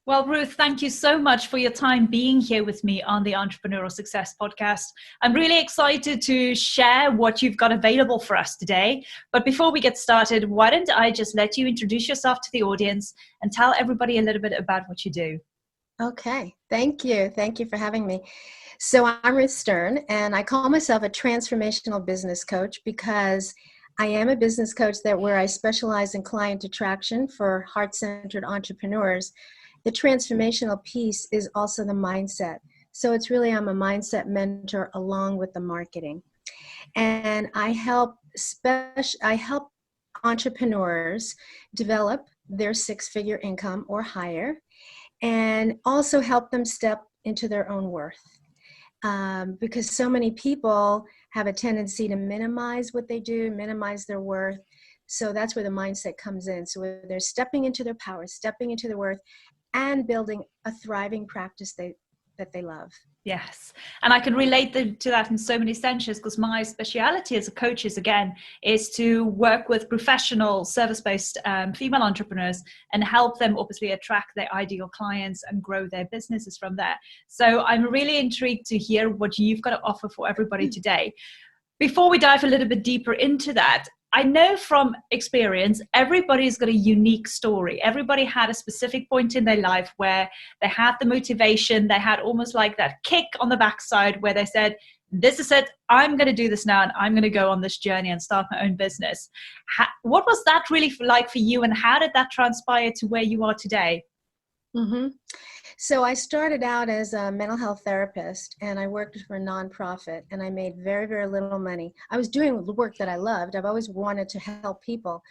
Well, Ruth, thank you so much for your time being here with me on the Entrepreneurial Success Podcast. I'm really excited to share what you've got available for us today. But before we get started, why don't I just let you introduce yourself to the audience and tell everybody a little bit about what you do? Okay, thank you. Thank you for having me. So I'm Ruth Stern, and I call myself a Transformational Business Coach because I am a business coach where I specialize in client attraction for heart-centered entrepreneurs. The transformational piece is also the mindset. So it's really, I'm a mindset mentor along with the marketing. And I help entrepreneurs develop their six-figure income or higher, and also help them step into their own worth. Because so many people have a tendency to minimize what they do, minimize their worth. So that's where the mindset comes in. So where they're stepping into their power, stepping into their worth, and building a thriving practice that they love. Yes. And I can relate to that in so many senses, because my speciality as a coach is to work with professional service-based female entrepreneurs and help them obviously attract their ideal clients and grow their businesses from there. So I'm really intrigued to hear what you've got to offer for everybody today. Before we dive a little bit deeper into that, I know from experience, everybody's got a unique story. Everybody had a specific point in their life where they had the motivation, they had almost like that kick on the backside where they said, this is it, I'm going to do this now and I'm going to go on this journey and start my own business. What was that really like for you, and how did that transpire to where you are today? Mm-hmm. So I started out as a mental health therapist, and I worked for a nonprofit, and I made very, very little money. I was doing the work that I loved. I've always wanted to help people,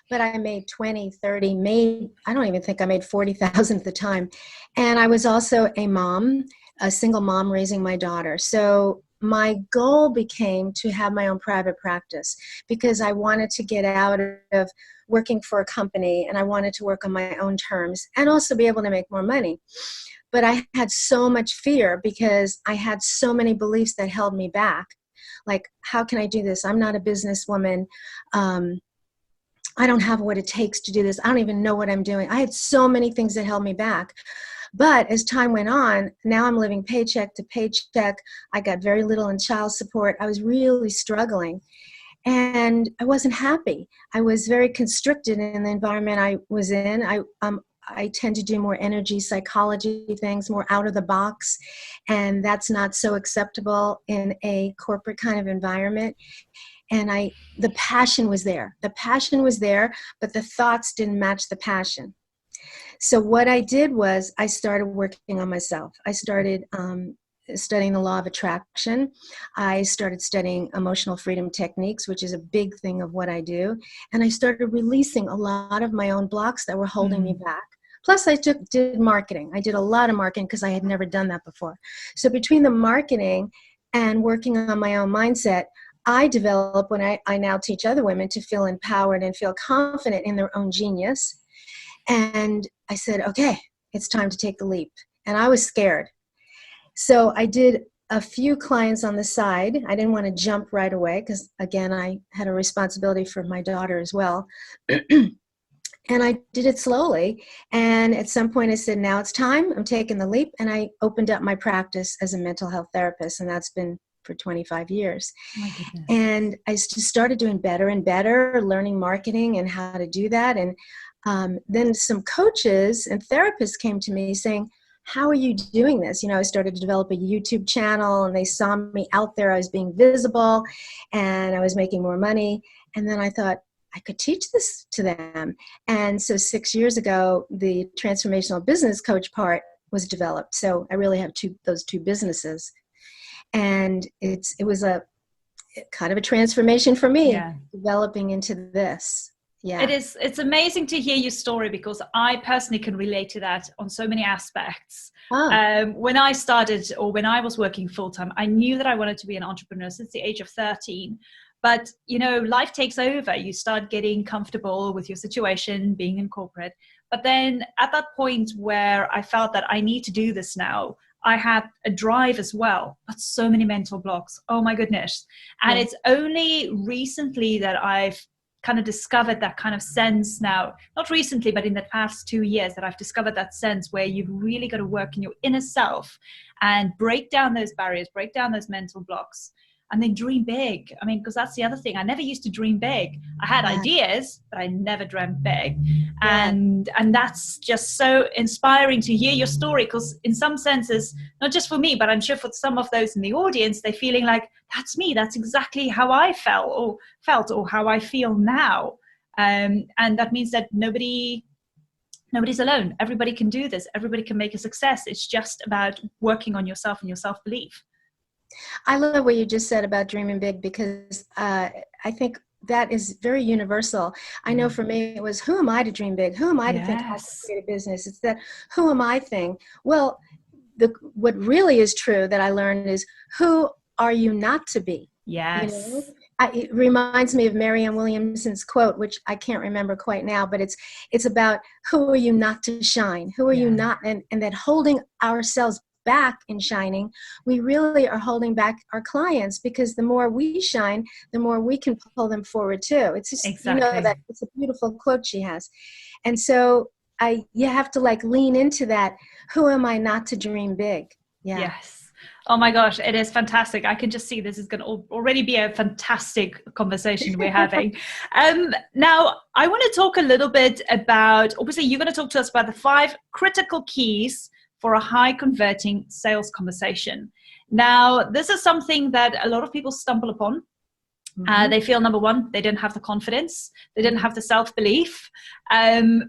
but I made 20, 30, I don't even think I made 40,000 at the time. And I was also a mom, a single mom raising my daughter. So my goal became to have my own private practice because I wanted to get out of working for a company, and I wanted to work on my own terms and also be able to make more money. But I had so much fear because I had so many beliefs that held me back. Like, how can I do this? I'm not a businesswoman. I don't have what it takes to do this. I don't even know what I'm doing. I had so many things that held me back. But as time went on, now I'm living paycheck to paycheck. I got very little in child support. I was really struggling. And I wasn't happy. I was very constricted in the environment I was in. I tend to do more energy psychology things, more out of the box, and that's not so acceptable in a corporate kind of environment. And the passion was there. The passion was there, but the thoughts didn't match the passion. So what I did was I started working on myself. I started studying the law of attraction. I started studying emotional freedom techniques, which is a big thing of what I do. And I started releasing a lot of my own blocks that were holding me back. Plus, I did marketing. I did a lot of marketing because I had never done that before. So between the marketing and working on my own mindset, I developed when I now teach other women to feel empowered and feel confident in their own genius. And I said, okay, it's time to take the leap. And I was scared. So I did a few clients on the side. I didn't want to jump right away because, again, I had a responsibility for my daughter as well. And I did it slowly. And at some point I said, now it's time. I'm taking the leap. And I opened up my practice as a mental health therapist. And that's been for 25 years. My goodness. And I just started doing better and better, learning marketing and how to do that. And then some coaches and therapists came to me saying, how are you doing this? You know, I started to develop a YouTube channel, and they saw me out there. I was being visible and I was making more money. And then I thought I could teach this to them. And so 6 years ago, the Transformational Business Coach part was developed. So I really have those two businesses. And it was a kind of a transformation for me, developing into this. Yeah. It's amazing to hear your story, because I personally can relate to that on so many aspects. When I started, or when I was working full-time, I knew that I wanted to be an entrepreneur since the age of 13. But, you know, life takes over. You start getting comfortable with your situation, being in corporate. But then at that point where I felt that I need to do this now, I had a drive as well, but so many mental blocks. Oh my goodness. And it's only recently that I've kind of discovered that kind of sense now, not recently, but in the past 2 years, that I've discovered that sense where you've really got to work in your inner self and break down those barriers, break down those mental blocks, and then dream big. I mean, because that's the other thing. I never used to dream big. I had ideas, but I never dreamt big. And that's just so inspiring to hear your story, because in some senses, not just for me, but I'm sure for some of those in the audience, they're feeling like, that's me. That's exactly how I felt or how I feel now. And that means that nobody's alone. Everybody can do this. Everybody can make a success. It's just about working on yourself and your self-belief. I love what you just said about dreaming big, because I think that is very universal. I know for me, it was, who am I to dream big? Who am I to think I can create a business? It's that who am I thing. Well, what really is true that I learned is, who are you not to be? Yes. You know? It reminds me of Marianne Williamson's quote, which I can't remember quite now, but it's about, who are you not to shine? Who are you not? And that holding ourselves back in shining, we really are holding back our clients, because the more we shine, the more we can pull them forward too. It's just, you know, that it's a beautiful quote she has. And so you have to like lean into that. Who am I not to dream big? Yes. Oh my gosh, it is fantastic. I can just see this is going to already be a fantastic conversation we're having. Now, I want to talk a little bit about, obviously, you're going to talk to us about the 5 critical keys for a high converting sales conversation. Now, this is something that a lot of people stumble upon. They feel, number one, they don't have the confidence, they don't have the self-belief,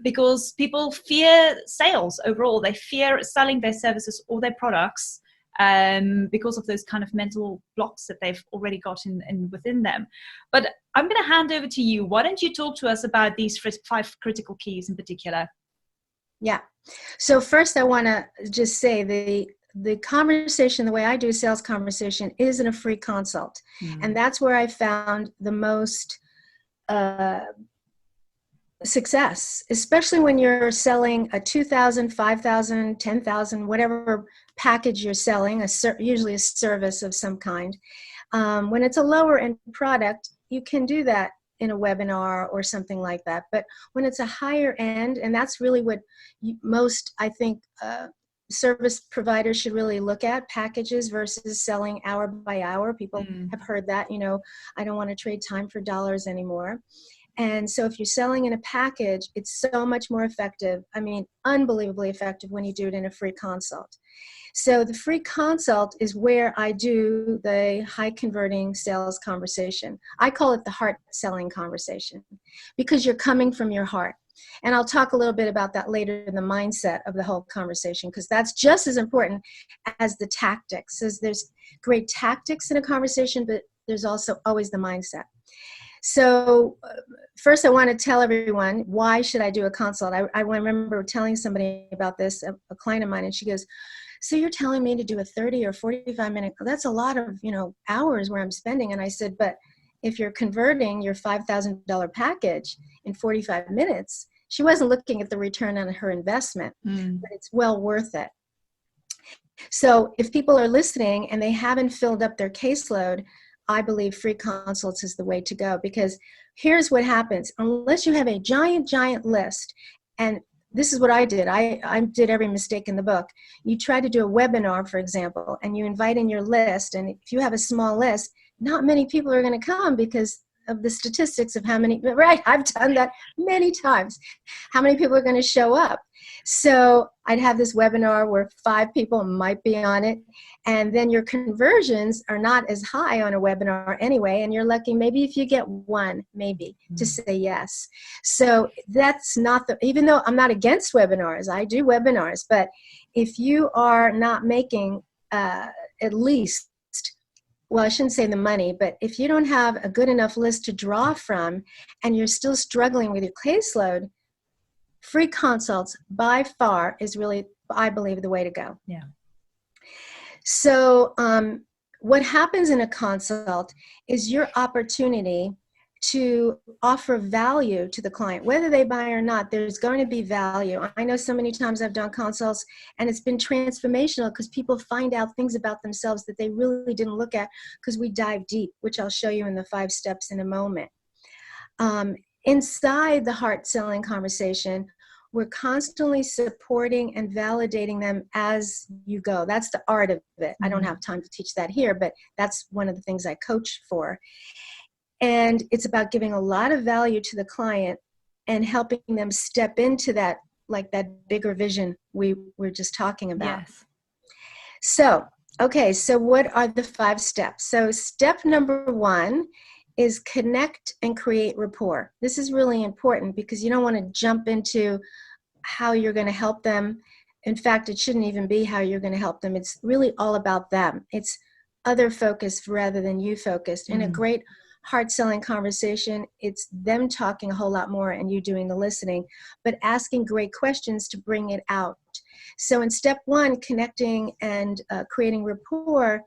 because people fear sales overall. They fear selling their services or their products because of those kind of mental blocks that they've already got in within them. But I'm going to hand over to you. Why don't you talk to us about these 5 critical keys in particular? Yeah. So first, I want to just say the conversation, the way I do sales conversation, is in a free consult. And that's where I found the most success, especially when you're selling a $2,000, $5,000, $10,000, whatever package you're selling, usually a service of some kind. When it's a lower end product, you can do that in a webinar or something like that. But when it's a higher end, and that's really what most, I think, service providers should really look at, packages versus selling hour by hour. People have heard that, you know, I don't want to trade time for dollars anymore. And so if you're selling in a package, it's so much more effective. I mean, unbelievably effective when you do it in a free consult. So the free consult is where I do the high converting sales conversation. I call it the heart selling conversation, because you're coming from your heart. And I'll talk a little bit about that later in the mindset of the whole conversation, because that's just as important as the tactics. There's great tactics in a conversation, but there's also always the mindset. So first, I want to tell everyone, why should I do a consult? I remember telling somebody about this, a client of mine, and she goes, so you're telling me to do a 30 or 45 minute, that's a lot of, you know, hours where I'm spending. And I said, but if you're converting your $5,000 package in 45 minutes, she wasn't looking at the return on her investment, but it's well worth it. So if people are listening and they haven't filled up their caseload, I believe free consults is the way to go, because here's what happens. Unless you have a giant list, and this is what I did. I did every mistake in the book. You try to do a webinar, for example, and you invite in your list, and if you have a small list, not many people are going to come because of the statistics of how many, right? I've done that many times. How many people are going to show up? So I'd have this webinar where 5 people might be on it, and then your conversions are not as high on a webinar anyway, and you're lucky maybe if you get 1 maybe to say yes. So that's not even though I'm not against webinars, I do webinars, but if you are not making at least, well, I shouldn't say the money, but if you don't have a good enough list to draw from and you're still struggling with your caseload, free consults by far is really, I believe, the way to go. Yeah. So what happens in a consult is your opportunity to offer value to the client. Whether they buy or not, there's going to be value. I know so many times I've done consults and it's been transformational because people find out things about themselves that they really didn't look at because we dive deep, which I'll show you in the 5 steps in a moment. inside the heart selling conversation, we're constantly supporting and validating them as you go. That's the art of it. I don't have time to teach that here, but that's one of the things I coach for. And it's about giving a lot of value to the client and helping them step into that, like that bigger vision we were just talking about. Yes. So, okay, so what are the 5 steps? So step number 1 is connect and create rapport. This is really important because you don't want to jump into how you're going to help them. In fact, it shouldn't even be how you're going to help them. It's really all about them. It's other focused rather than you focused. In a great heart selling conversation, it's them talking a whole lot more and you doing the listening, but asking great questions to bring it out. So in step 1, connecting and creating rapport,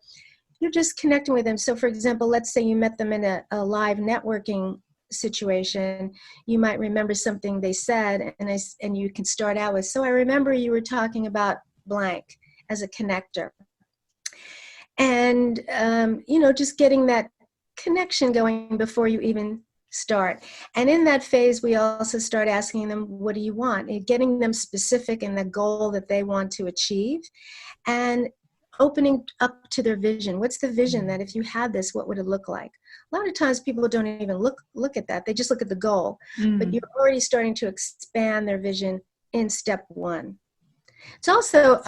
you're just connecting with them. So for example, let's say you met them in a live networking situation. You might remember something they said, and you can start out with, so I remember you were talking about blank as a connector. And, just getting that connection going before you even start. And in that phase, we also start asking them, what do you want? And getting them specific in the goal that they want to achieve, and opening up to their vision. What's the vision that if you had this, what would it look like? A lot of times people don't even look at that. They just look at the goal. But you're already starting to expand their vision in step 1. It's also,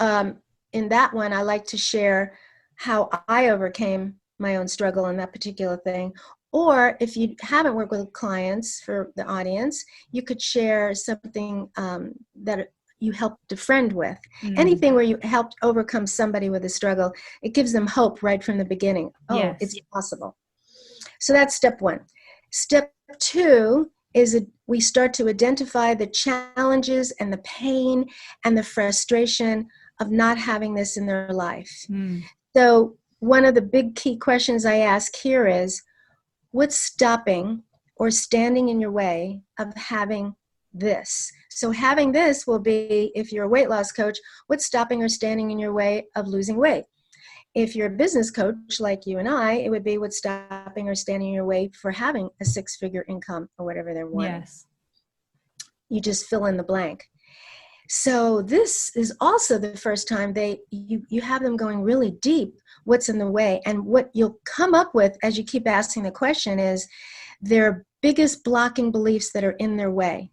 in that one, I like to share how I overcame my own struggle in that particular thing. Or if you haven't worked with clients, for the audience, you could share something that you helped a friend with. Anything where you helped overcome somebody with a struggle, it gives them hope right from the beginning. Oh, yes. It's possible. So that's step 1. Step 2 is we start to identify the challenges and the pain and the frustration of not having this in their life. So one of the big key questions I ask here is, what's stopping or standing in your way of having this? So having this will be, if you're a weight loss coach, what's stopping or standing in your way of losing weight? If you're a business coach like you and I, it would be what's stopping or standing in your way for having a 6-figure income or whatever they're wanting. Yes. You just fill in the blank. So this is also the first time you have them going really deep, what's in the way. And what you'll come up with as you keep asking the question is their biggest blocking beliefs that are in their way.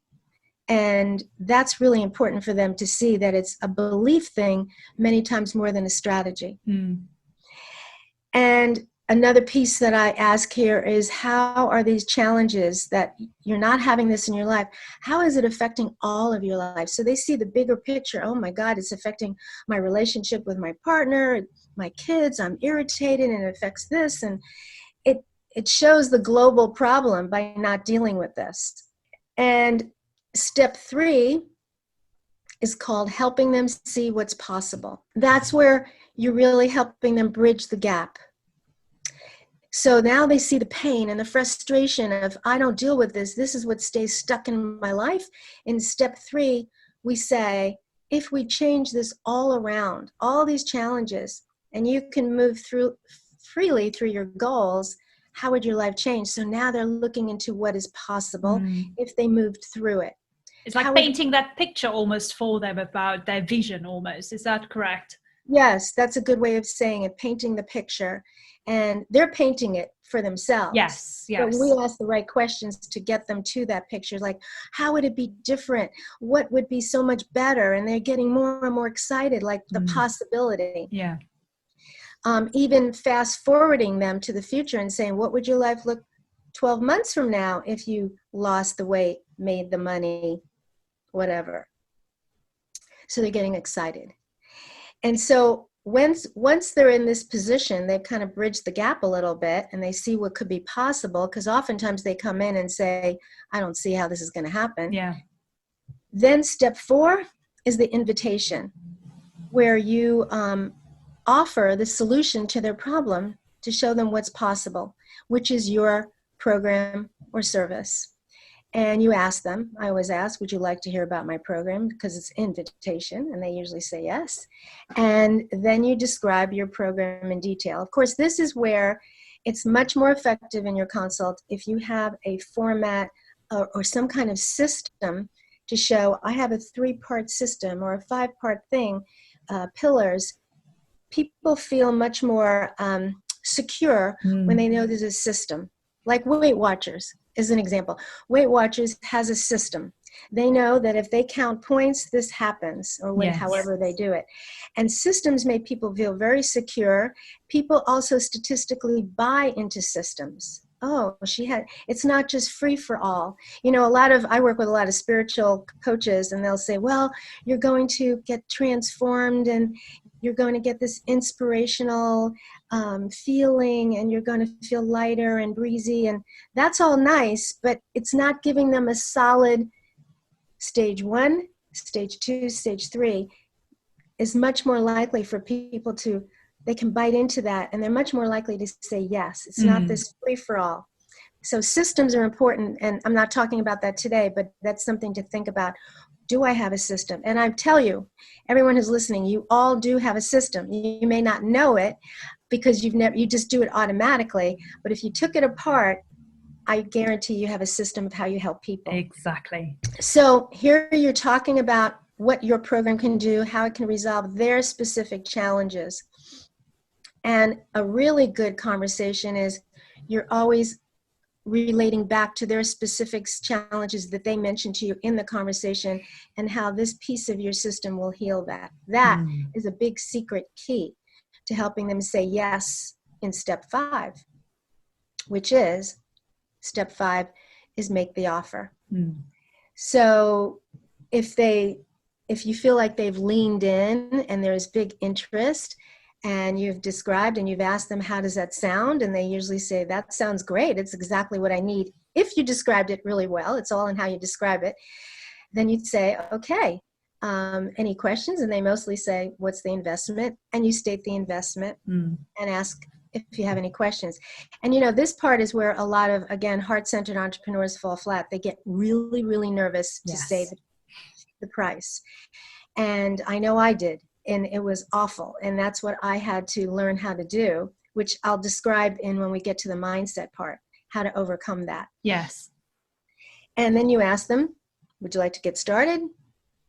And that's really important for them to see, that it's a belief thing many times more than a strategy. And another piece that I ask here is, how are these challenges that you're not having this in your life, how is it affecting all of your life? So they see the bigger picture. Oh my God, it's affecting my relationship with my partner, my kids, I'm irritated, and it affects this. And it shows the global problem by not dealing with this. And step 3 is called helping them see what's possible. That's where you're really helping them bridge the gap. So now they see the pain and the frustration of, I don't deal with this. This is what stays stuck in my life. In step 3, we say, if we change this all around, all these challenges, and you can move through freely through your goals, how would your life change? So now they're looking into what is possible if they moved through it. It's like painting that picture almost for them about their vision almost. Is that correct? Yes, that's a good way of saying it, painting the picture. And they're painting it for themselves. Yes. But we ask the right questions to get them to that picture. Like, how would it be different? What would be so much better? And they're getting more and more excited, like the possibility. Yeah. Even fast forwarding them to the future and saying, what would your life look 12 months from now if you lost the weight, made the money, whatever? So they're getting excited. And so once they're in this position, they've kind of bridged the gap a little bit and they see what could be possible, because oftentimes they come in and say, I don't see how this is going to happen. Yeah. Then step 4 is the invitation, where you offer the solution to their problem to show them what's possible, which is your program or service. And you ask them, I always ask, would you like to hear about my program? Because it's invitation, and they usually say yes. And then you describe your program in detail. Of course, this is where it's much more effective in your consult if you have a format or some kind of system to show I have a 3-part system or a 5-part thing, pillars, people feel much more secure when they know there's a system. Like Weight Watchers is an example. Weight Watchers has a system. They know that if they count points, this happens, or however they do it. And systems make people feel very secure. People also statistically buy into systems. Oh, it's not just free for all. I work with a lot of spiritual coaches, and they'll say, well, you're going to get transformed, and you're going to get this inspirational feeling, and you're going to feel lighter and breezy. And that's all nice, but it's not giving them a solid stage 1, stage 2, stage 3 is much more likely for people they can bite into that, and they're much more likely to say yes. It's not this free-for-all. So systems are important, and I'm not talking about that today, but that's something to think about. Do I have a system? And I tell you, everyone who's listening, you all do have a system. You may not know it because you just do it automatically, but if you took it apart, I guarantee you have a system of how you help people. Exactly. So here you're talking about what your program can do, how it can resolve their specific challenges. And a really good conversation is you're always relating back to their specific challenges that they mentioned to you in the conversation, and how this piece of your system will heal that. That is a big secret key to helping them say yes in step 5, which is step 5 is make the offer. So if you feel like they've leaned in and there's big interest, and you've described and you've asked them, how does that sound? And they usually say, that sounds great. It's exactly what I need. If you described it really well, it's all in how you describe it. Then you'd say, okay, any questions? And they mostly say, what's the investment? And you state the investment and ask if you have any questions. And this part is where a lot of, again, heart-centered entrepreneurs fall flat. They get really, really nervous to say the price. And I know I did. And it was awful. And that's what I had to learn how to do, which I'll describe when we get to the mindset part, how to overcome that. Yes. And then you ask them, would you like to get started?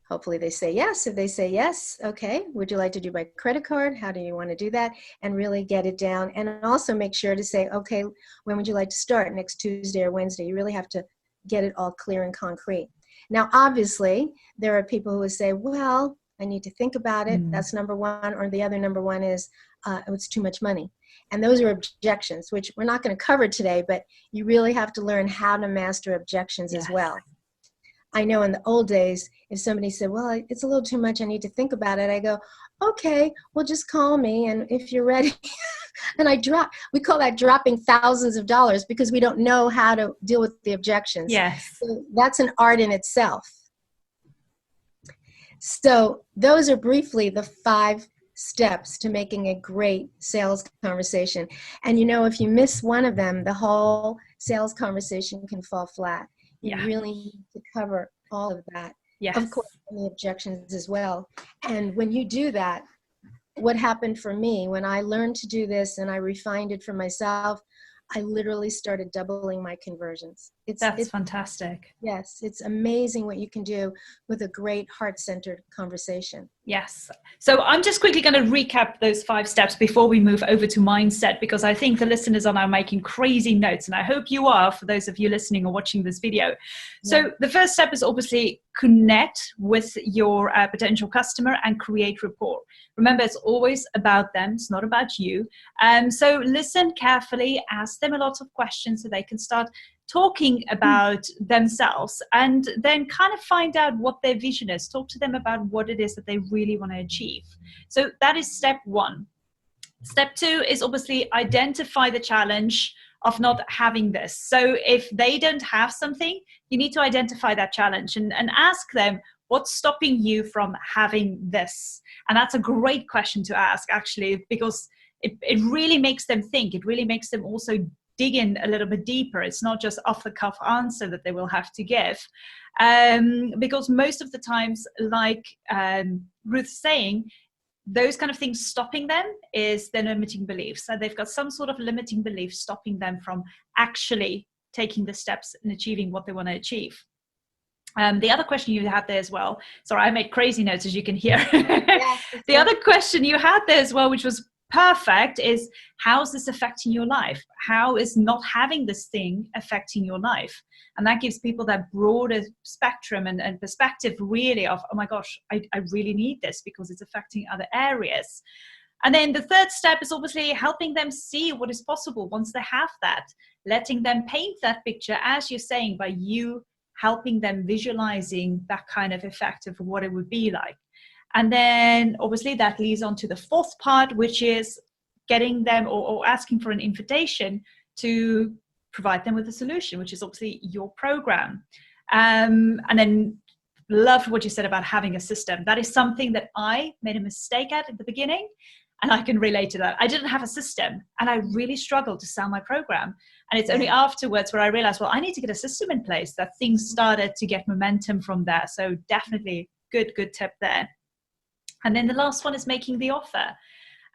Hopefully they say yes. If they say yes, okay, would you like to do by credit card? How do you want to do that? And really get it down. And also make sure to say, okay, when would you like to start? Next Tuesday or Wednesday? You really have to get it all clear and concrete. Now, obviously, there are people who would say, well, I need to think about it. That's number 1. Or the other number 1 is, it's too much money. And those are objections, which we're not going to cover today, but you really have to learn how to master objections as well. I know in the old days, if somebody said, well, it's a little too much, I need to think about it, I go, okay, well, just call me. And if you're ready, and we call that dropping thousands of dollars, because we don't know how to deal with the objections. Yes. So that's an art in itself. So those are briefly the 5 steps to making a great sales conversation. And if you miss one of them, the whole sales conversation can fall flat. You really need to cover all of that. Yes. Of course, and the objections as well. And when you do that, what happened for me when I learned to do this and I refined it for myself, I literally started doubling my conversions. That's fantastic. Yes, it's amazing what you can do with a great heart-centered conversation. Yes. So I'm just quickly going to recap those 5 steps before we move over to mindset, because I think the listeners are now making crazy notes, and I hope you are, for those of you listening or watching this video. So the first step is obviously connect with your potential customer and create rapport. Remember, it's always about them. It's not about you. So listen carefully, ask them a lot of questions so they can start talking about themselves, and then kind of find out what their vision is. Talk to them about what it is that they really want to achieve. So that is step 1. Step 2 is obviously identify the challenge of not having this. So if they don't have something, you need to identify that challenge and ask them, what's stopping you from having this? And that's a great question to ask, actually, because it really makes them think. It really makes them also dig in a little bit deeper. It's not just off the cuff answer that they will have to give. Because most of the times, like Ruth's saying, those kind of things stopping them is their limiting beliefs. So they've got some sort of limiting belief stopping them from actually taking the steps and achieving what they want to achieve. The other question you had there as well, sorry, I made crazy notes, as you can hear. Yes, The other question you had there as well, which was perfect, is how's this affecting your life? How is not having this thing affecting your life? And that gives people that broader spectrum and perspective really of, oh my gosh, I really need this because it's affecting other areas. And then the third step is obviously helping them see what is possible once they have that, letting them paint that picture, as you're saying, by you helping them visualizing that kind of effect of what it would be like. And then obviously that leads on to the fourth part, which is getting them or asking for an invitation to provide them with a solution, which is obviously your program. And then loved what you said about having a system. That is something that I made a mistake at the beginning. And I can relate to that. I didn't have a system and I really struggled to sell my program. And it's only afterwards where I realized, well, I need to get a system in place, that things started to get momentum from there. So definitely good tip there. And then the last one is making the offer.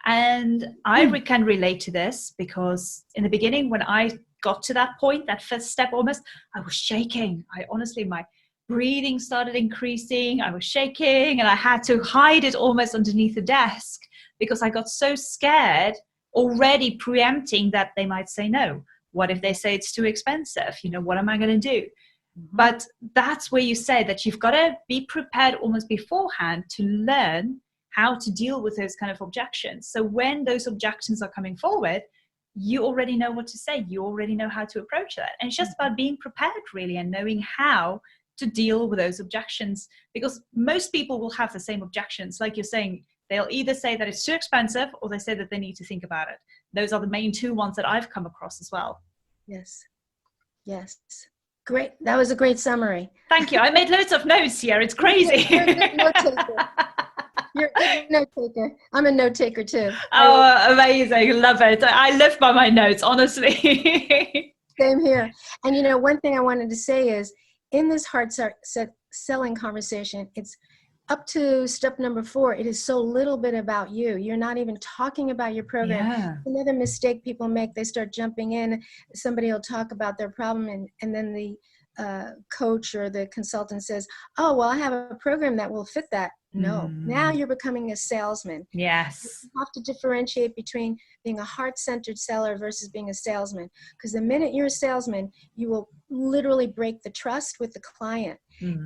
And I can relate to this because in the beginning, when I got to that point, that first step almost, I was shaking. I honestly, my breathing started increasing. I was shaking and I had to hide it almost underneath the desk because I got so scared, already preempting that they might say no. What if they say it's too expensive? You know, what am I going to do? But that's where you say that you've got to be prepared almost beforehand to learn how to deal with those kind of objections. So when those objections are coming forward, you already know what to say. You already know how to approach that. And it's just about being prepared really and knowing how to deal with those objections, because most people will have the same objections. Like you're saying, they'll either say that it's too expensive or they say that they need to think about it. Those are the main two ones that I've come across as well. Yes. Great. That was a great summary. Thank you. I made loads of notes here. It's crazy. You're a good note taker. You're a good note taker. I'm a note taker too. Oh, amazing. Love it. I live by my notes, honestly. Same here. And you know, one thing I wanted to say is in this hard selling conversation, it's up to step number 4. It is so little bit about you. You're not even talking about your program. Yeah. Another mistake people make, they start jumping in. Somebody will talk about their problem and then the coach or the consultant says, oh, well, I have a program that will fit that. No, now you're becoming a salesman. Yes. You have to differentiate between being a heart-centered seller versus being a salesman. Because the minute you're a salesman, you will literally break the trust with the client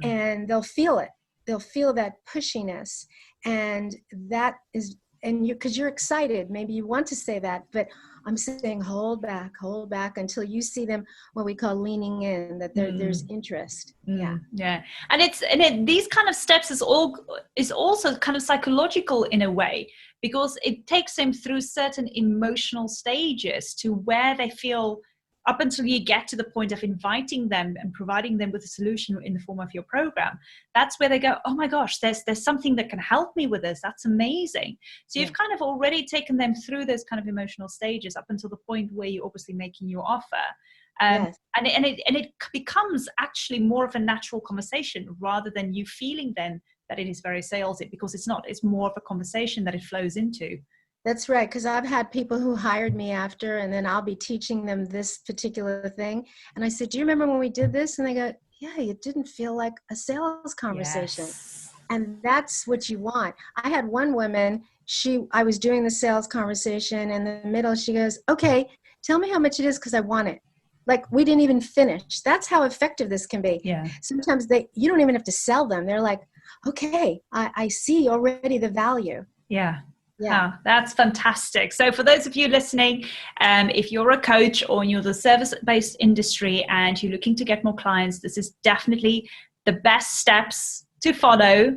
and they'll feel it. They'll feel that pushiness. And that is, and you, because you're excited, maybe you want to say that, but I'm saying hold back until you see them, what we call leaning in, that there's interest. Yeah. And these kind of steps is also kind of psychological in a way, because it takes them through certain emotional stages to where they feel, up until you get to the point of inviting them and providing them with a solution in the form of your program. That's where they go, oh my gosh, there's something that can help me with this. That's amazing. So you've kind of already taken them through those kind of emotional stages up until the point where you're obviously making your offer. And it becomes actually more of a natural conversation rather than you feeling then that it is very salesy, because it's not. It's more of a conversation that it flows into. That's right, because I've had people who hired me after, and then I'll be teaching them this particular thing. And I said, do you remember when we did this? And they go, yeah, it didn't feel like a sales conversation. Yes. And that's what you want. I had one woman, I was doing the sales conversation. In the middle, she goes, okay, tell me how much it is because I want it. Like, we didn't even finish. That's how effective this can be. Yeah. Sometimes you don't even have to sell them. They're like, okay, I see already the value. Yeah. Yeah, that's fantastic. So for those of you listening, if you're a coach or you're the service-based industry and you're looking to get more clients, this is definitely the best steps to follow.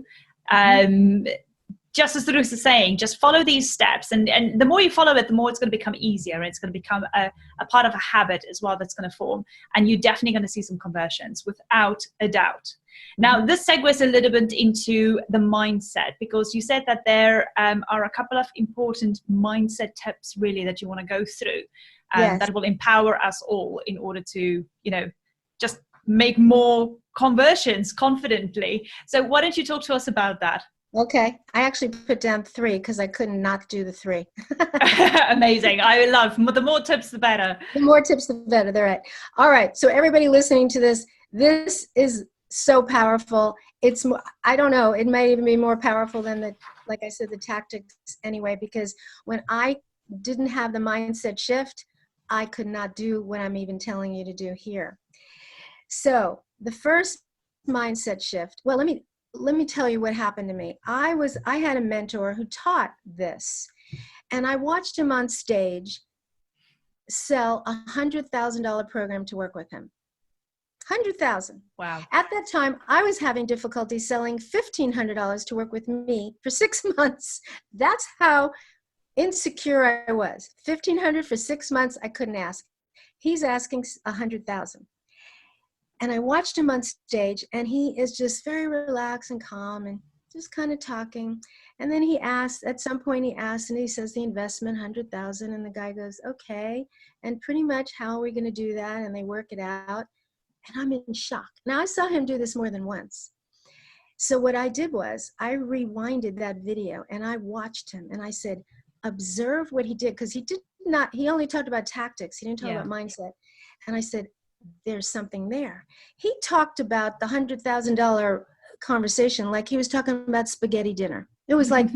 Just as Ruth is saying, just follow these steps. And the more you follow it, the more it's going to become easier. It's going to become a part of a habit as well that's going to form. And you're definitely going to see some conversions without a doubt. Now, this segues a little bit into the mindset, because you said that there are a couple of important mindset tips really that you want to go through that will empower us all in order to, just make more conversions confidently. So why don't you talk to us about that? Okay. I actually put down 3 because I couldn't not do the 3. Amazing. I love the more tips, the better. The more tips, the better. They're right. All right. So everybody listening to this, this is so powerful. It's, I don't know, it might even be more powerful than like I said, the tactics anyway, because when I didn't have the mindset shift, I could not do what I'm even telling you to do here. So the first mindset shift, well, let me tell you what happened to me. I had a mentor who taught this, and I watched him on stage sell $100,000 program to work with him. 100,000. Wow. At that time, I was having difficulty selling $1,500 to work with me for 6 months. That's how insecure I was. $1,500 for 6 months, I couldn't ask. He's asking $100,000. And I watched him on stage, and he is just very relaxed and calm and just kind of talking. And then he asked, at some point he asked, and he says the investment, 100,000, and the guy goes, okay. And pretty much how are we going to do that? And they work it out. And I'm in shock. Now I saw him do this more than once. So what I did was I rewinded that video and I watched him and I said, observe what he did. Because he only talked about tactics. He didn't talk about mindset. And I said, there's something there. He talked about the $100,000 conversation like he was talking about spaghetti dinner. It was like,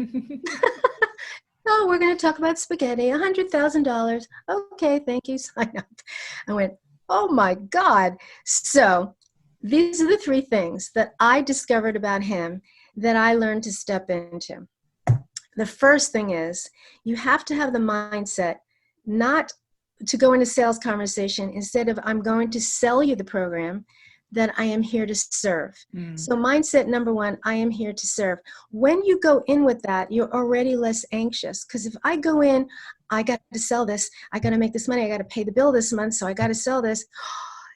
oh, we're going to talk about spaghetti, $100,000. Okay, thank you, sign up. I went, oh my God. So these are the 3 things that I discovered about him that I learned to step into. The first thing is you have to have the mindset not to go into sales conversation instead of I'm going to sell you the program, that I am here to serve. So mindset number 1, I am here to serve. When you go in with that, you're already less anxious. Because if I go in, I got to sell this, I got to make this money, I got to pay the bill this month, so I got to sell this.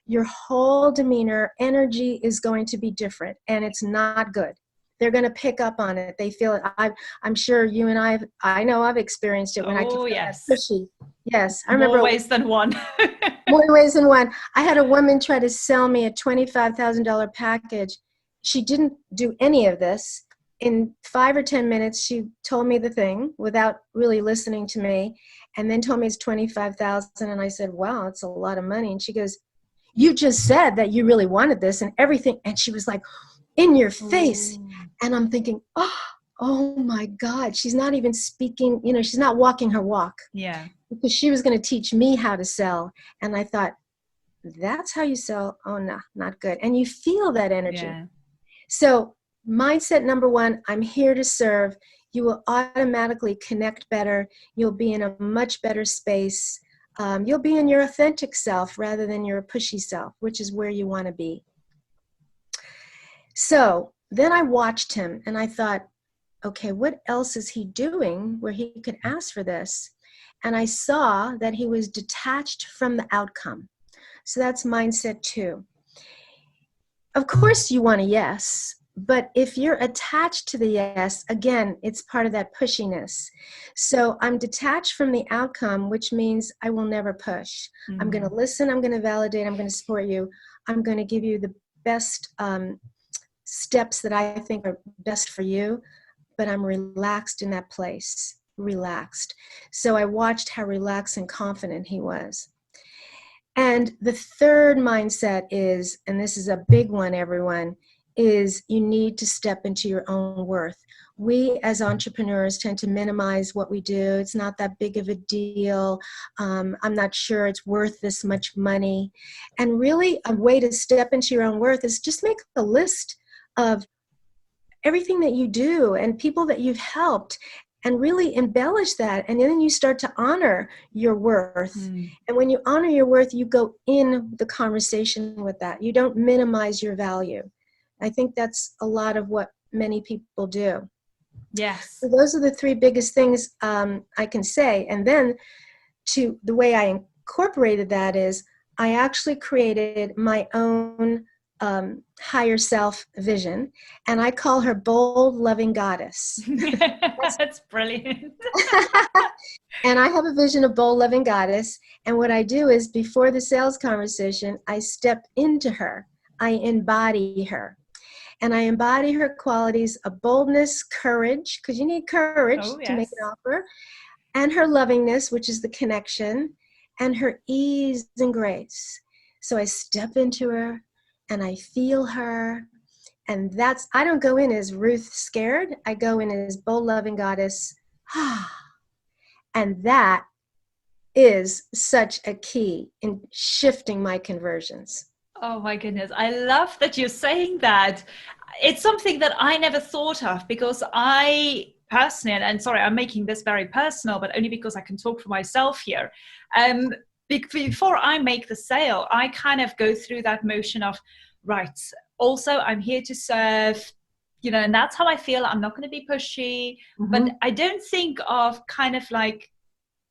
Your whole demeanor, energy is going to be different, and it's not good. They're going to pick up on it. They feel it. I'm sure you and I know I've experienced it when I feel yes. pushy. Yes, I remember. More ways than one. More ways than one. I had a woman try to sell me a $25,000 package. She didn't do any of this. In 5 or 10 minutes, she told me the thing without really listening to me, and then told me it's $25,000. And I said, wow, it's a lot of money. And she goes, you just said that you really wanted this and everything. And she was like, in your face. Ooh. And I'm thinking, oh my God, she's not even speaking, she's not walking her walk. Yeah. Because she was going to teach me how to sell. And I thought, that's how you sell? Oh, no, not good. And you feel that energy. Yeah. So mindset number 1, I'm here to serve. You will automatically connect better. You'll be in a much better space. You'll be in your authentic self rather than your pushy self, which is where you want to be. So then I watched him and I thought, okay, what else is he doing where he could ask for this? And I saw that he was detached from the outcome. So that's mindset 2. Of course you want a yes, but if you're attached to the yes, again, it's part of that pushiness. So I'm detached from the outcome, which means I will never push. Mm-hmm. I'm going to listen, I'm going to validate, I'm going to support you. I'm going to give you the best steps that I think are best for you, but I'm relaxed in that place. Relaxed. So I watched how relaxed and confident he was. And the third mindset is, and this is a big one, everyone, is you need to step into your own worth. We as entrepreneurs tend to minimize what we do. It's not that big of a deal. I'm not sure it's worth this much money. And really a way to step into your own worth is just make a list of everything that you do and people that you've helped, and really embellish that. And then you start to honor your worth. And when you honor your worth, you go in the conversation with that. You don't minimize your value. I think that's a lot of what many people do. Yes. So those are the 3 biggest things I can say. And then to the way I incorporated that is I actually created my own higher self vision, and I call her bold, loving goddess. That's brilliant. And I have a vision of bold, loving goddess. And what I do is before the sales conversation, I step into her. I embody her. and I embody her qualities of boldness, courage, because you need courage Oh, to make yes. an offer, and her lovingness, which is the connection, and her ease and grace. So I step into her and I feel her. And that's, I don't go in as Ruth scared. I go in as bold, loving goddess. And that is such a key in shifting my conversions. Oh my goodness. I love that you're saying that. It's something that I never thought of, because I personally, and sorry, I'm making this very personal, but only because I can talk for myself here. Before I make the sale, I kind of go through that motion of, right, also I'm here to serve, and that's how I feel. I'm not going to be pushy, but I don't think of kind of like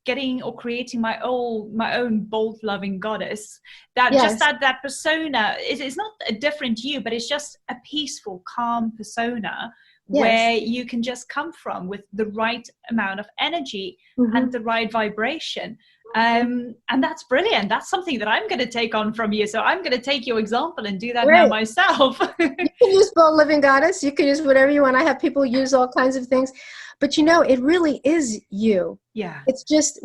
getting or creating my own bold loving goddess, that Yes. just that persona is not a different you, but it's just a peaceful, calm persona, where you can just come from with the right amount of energy and the right vibration. And that's brilliant. That's something that I'm going to take on from you. So I'm going to take your example and do that now myself. You can use bold living goddess. You can use whatever you want. I have people use all kinds of things, but it really is you. Yeah. It's just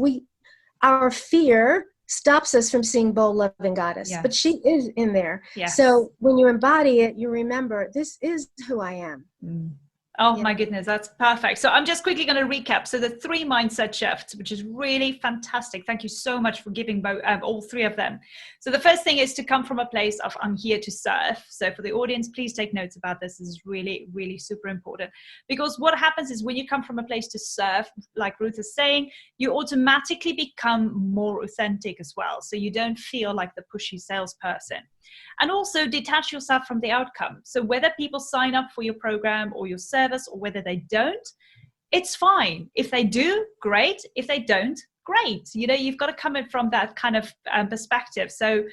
our fear stops us from seeing bold loving goddess, but she is in there. Yes. So when you embody it, you remember, this is who I am. Oh my goodness, that's perfect. So I'm just quickly going to recap. So the 3 mindset shifts, which is really fantastic. Thank you so much for giving all 3 of them. So the first thing is to come from a place of, I'm here to serve. So for the audience, please take notes about this. This is really, really super important, because what happens is when you come from a place to serve, like Ruth is saying, you automatically become more authentic as well. So you don't feel like the pushy salesperson. And also detach yourself from the outcome. So whether people sign up for your program or your service, or whether they don't, it's fine. If they do, great. If they don't, great. You've got to come in from that kind of perspective. So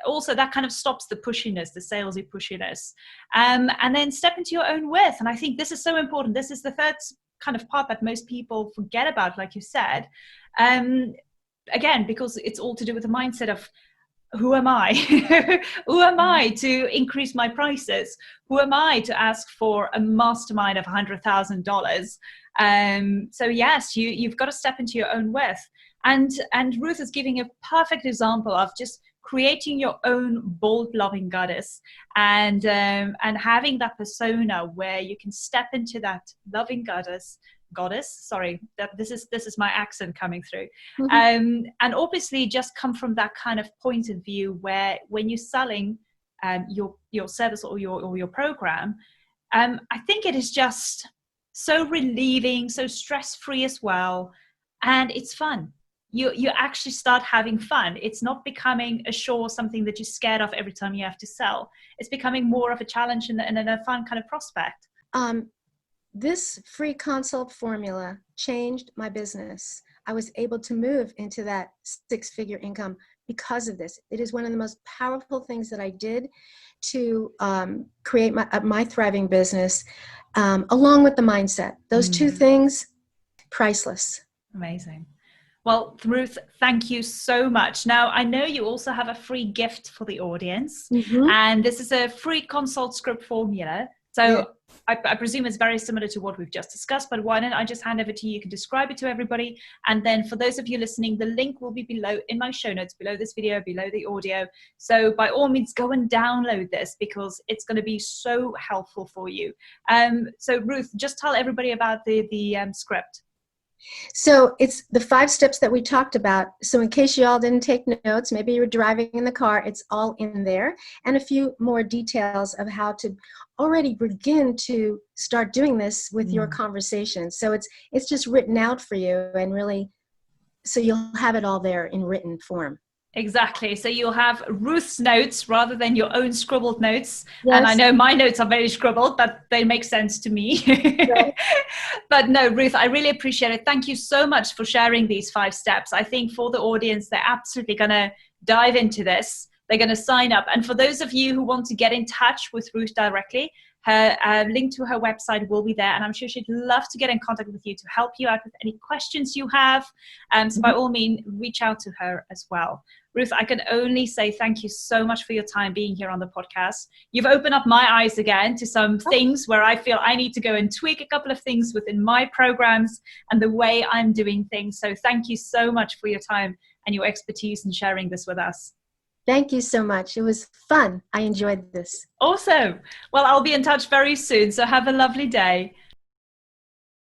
also that kind of stops the pushiness, the salesy pushiness. And then step into your own worth. And I think this is so important. This is the third kind of part that most people forget about, like you said. Again, because it's all to do with the mindset of, who am I? Who am I to increase my prices? Who am I to ask for a mastermind of $100,000? So yes, you've got to step into your own worth. And Ruth is giving a perfect example of just creating your own bold, loving goddess, and having that persona where you can step into that loving goddess, sorry, that this is my accent coming through. And obviously just come from that kind of point of view where when you're selling your service or your program, I think it is just so relieving, so stress-free as well, and it's fun. You actually start having fun. It's not becoming a chore, something that you're scared of every time you have to sell. It's becoming more of a challenge and a fun kind of prospect. This free consult formula changed my business. I was able to move into that 6-figure income because of this. It is one of the most powerful things that I did to create my thriving business, along with the mindset. Those 2 things, priceless. Amazing. Well, Ruth, thank you so much. Now, I know you also have a free gift for the audience, and this is a free consult script formula. So I presume it's very similar to what we've just discussed, but why don't I just hand over to you? You can describe it to everybody. And then for those of you listening, the link will be below in my show notes, below this video, below the audio. So by all means, go and download this, because it's going to be so helpful for you. So Ruth, just tell everybody about the script. So it's the 5 steps that we talked about. So in case you all didn't take notes, maybe you were driving in the car, it's all in there. And a few more details of how to already begin to start doing this with your conversation. So it's just written out for you, and really, so you'll have it all there in written form. Exactly. So you'll have Ruth's notes rather than your own scribbled notes. Yes. And I know my notes are very scribbled, but they make sense to me. Right. But no, Ruth, I really appreciate it. Thank you so much for sharing these 5 steps. I think for the audience, they're absolutely going to dive into this. They're going to sign up. And for those of you who want to get in touch with Ruth directly, Her link to her website will be there, and I'm sure she'd love to get in contact with you to help you out with any questions you have. So by all means, reach out to her as well. Ruth, I can only say thank you so much for your time being here on the podcast. You've opened up my eyes again to some things where I feel I need to go and tweak a couple of things within my programs and the way I'm doing things. So thank you so much for your time and your expertise in sharing this with us. Thank you so much. It was fun. I enjoyed this. Awesome. Well, I'll be in touch very soon. So have a lovely day.